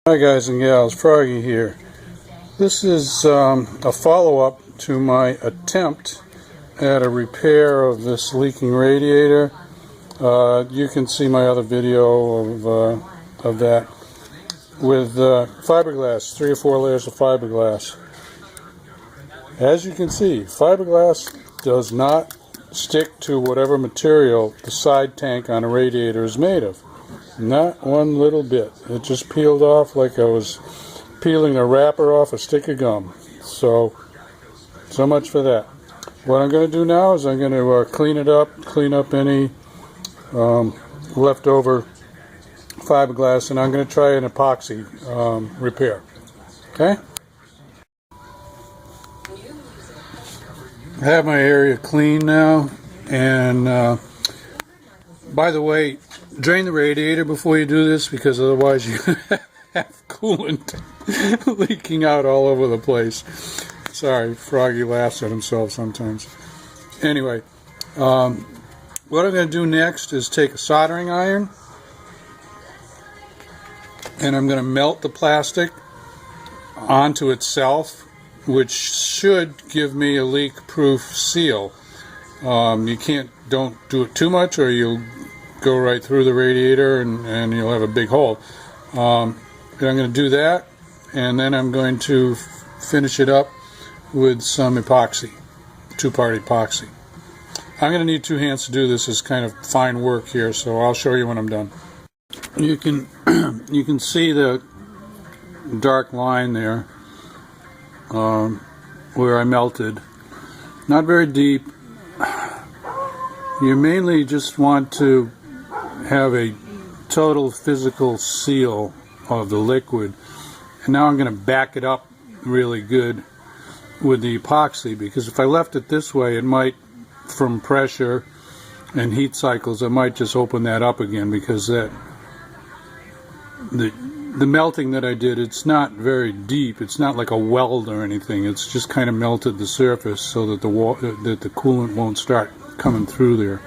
Hi guys and gals, Froggy here. This is a follow-up to my attempt at a repair of this leaking radiator. You can see my other video of that with fiberglass, 3 or 4 layers of fiberglass. As you can see, fiberglass does not stick to whatever material the side tank on a radiator is made of. Not one little bit. It just peeled off like I was peeling a wrapper off a stick of gum. So much for that. What I'm going to do now is I'm going to clean it up, clean up any leftover fiberglass, and I'm going to try an epoxy repair. Okay? I have my area clean now, and by the way, drain the radiator before you do this, because otherwise you have coolant leaking out all over the place. Sorry, Froggy laughs at himself sometimes. Anyway, what I'm going to do next is take a soldering iron, and I'm going to melt the plastic onto itself, which should give me a leak-proof seal. Don't do it too much, or you'll go right through the radiator and you'll have a big hole. I'm going to do that, and then I'm going to finish it up with some epoxy, 2-part epoxy. I'm going to need 2 hands to do this. It's kind of fine work here, so I'll show you when I'm done. You can see the dark line there where I melted. Not very deep. You mainly just want to have a total physical seal of the liquid. And now I'm going to back it up really good with the epoxy, because if I left it this way, it might, from pressure and heat cycles, I might just open that up again, because the melting that I did, it's not very deep. It's not like a weld or anything. It's just kind of melted the surface so that the coolant won't start coming through there.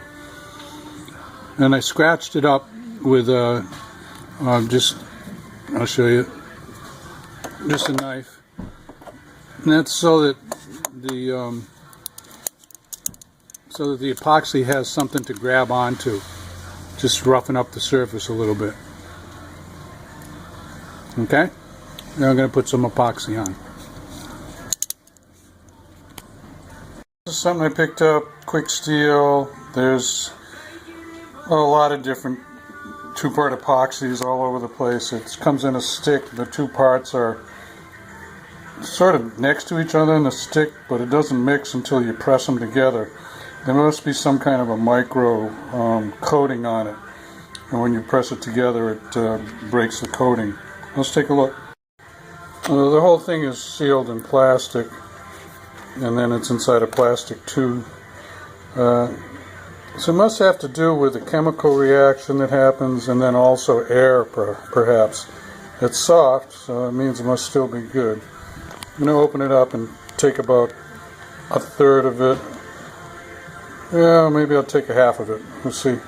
And I scratched it up with I'll show you, just a knife. And that's so that the epoxy has something to grab onto, just roughen up the surface a little bit. Okay? Now I'm going to put some epoxy on. This is something I picked up, quick steel. There's a lot of different 2-part epoxies all over the place. It comes in a stick. The 2 parts are sort of next to each other in the stick, but it doesn't mix until you press them together. There must be some kind of a micro coating on it, and when you press it together, it breaks the coating. Let's take a look. The whole thing is sealed in plastic, and then it's inside a plastic tube. So it must have to do with the chemical reaction that happens, and then also air, perhaps. It's soft, so it means it must still be good. I'm going to open it up and take about 1/3 of it. Yeah, maybe I'll take a half of it. We'll see. I'm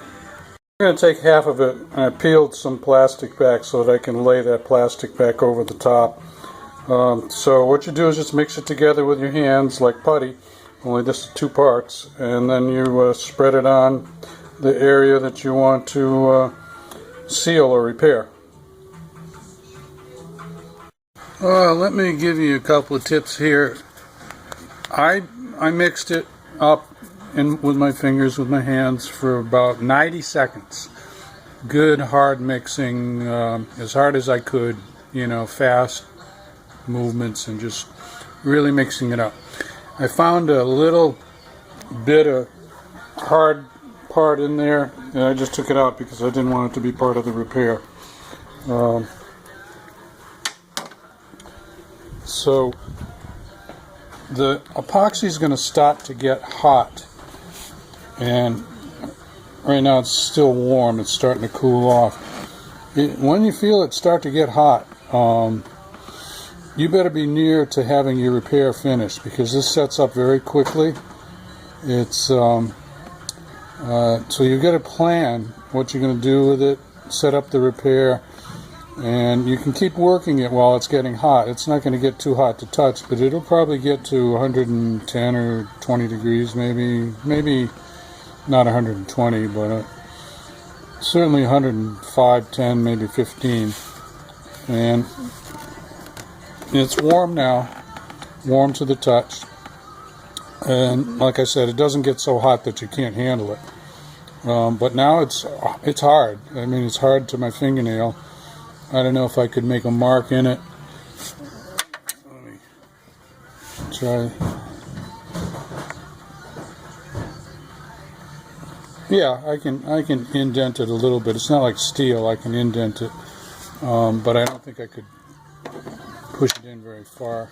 going to take half of it, and I peeled some plastic back so that I can lay that plastic back over the top. So what you do is just mix it together with your hands like putty, only this is 2 parts, and then you spread it on the area that you want to seal or repair. Let me give you a couple of tips here. I mixed it up with my fingers, with my hands, for about 90 seconds. Good hard mixing, as hard as I could, fast movements, and just really mixing it up. I found a little bit of hard part in there, and I just took it out because I didn't want it to be part of the repair. So the epoxy is going to start to get hot, and right now it's still warm. It's starting to cool off. When you feel it start to get hot, you better be near to having your repair finished, because this sets up very quickly. It's so you've got to plan what you're going to do with it, set up the repair, And you can keep working it while it's getting hot. It's not going to get too hot to touch, but it'll probably get to 110 or 20 degrees, maybe not 120, but certainly 105, 10, maybe 15. And it's warm now, warm to the touch. And like I said, it doesn't get so hot that you can't handle it. But now it's hard. I mean, it's hard to my fingernail. I don't know if I could make a mark in it. Let me try. Yeah, I can indent it a little bit. It's not like steel. I can indent it, but I don't think I could push it in very far.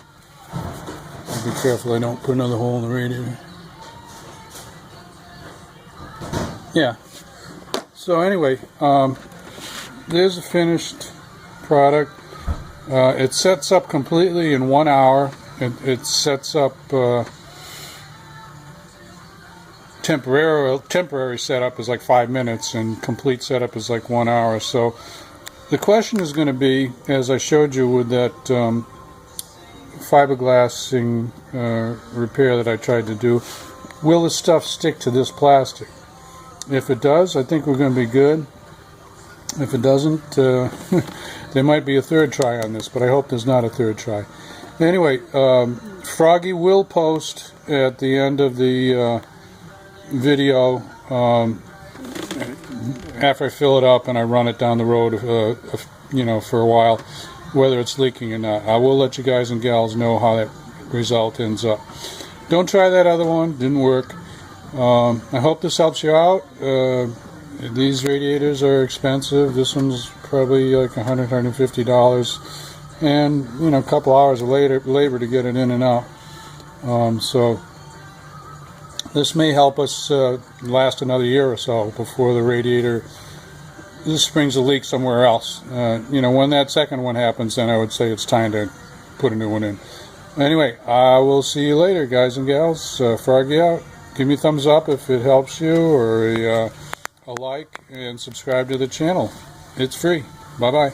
I'll be careful I don't put another hole in the radiator. Yeah. So anyway, there's a finished product. It sets up completely in 1 hour. It sets up temporary setup is like 5 minutes, and complete setup is like 1 hour. So the question is going to be, as I showed you with that fiberglassing repair that I tried to do, will the stuff stick to this plastic? If it does, I think we're going to be good. If it doesn't, there might be a third try on this, but I hope there's not a third try. Anyway, Froggy will post at the end of the video, after I fill it up and I run it down the road, for a while, whether it's leaking or not. I will let you guys and gals know how that result ends up. Don't try that other one, didn't work. I hope this helps you out. These radiators are expensive. This one's probably like $100, $150, and a couple hours of labor to get it in and out. So this may help us last another year or so before the radiator springs a leak somewhere else. When that second one happens, then I would say it's time to put a new one in. Anyway, I will see you later, guys and gals. Froggy out. Give me a thumbs up if it helps you, or a like, and subscribe to the channel. It's free. Bye-bye.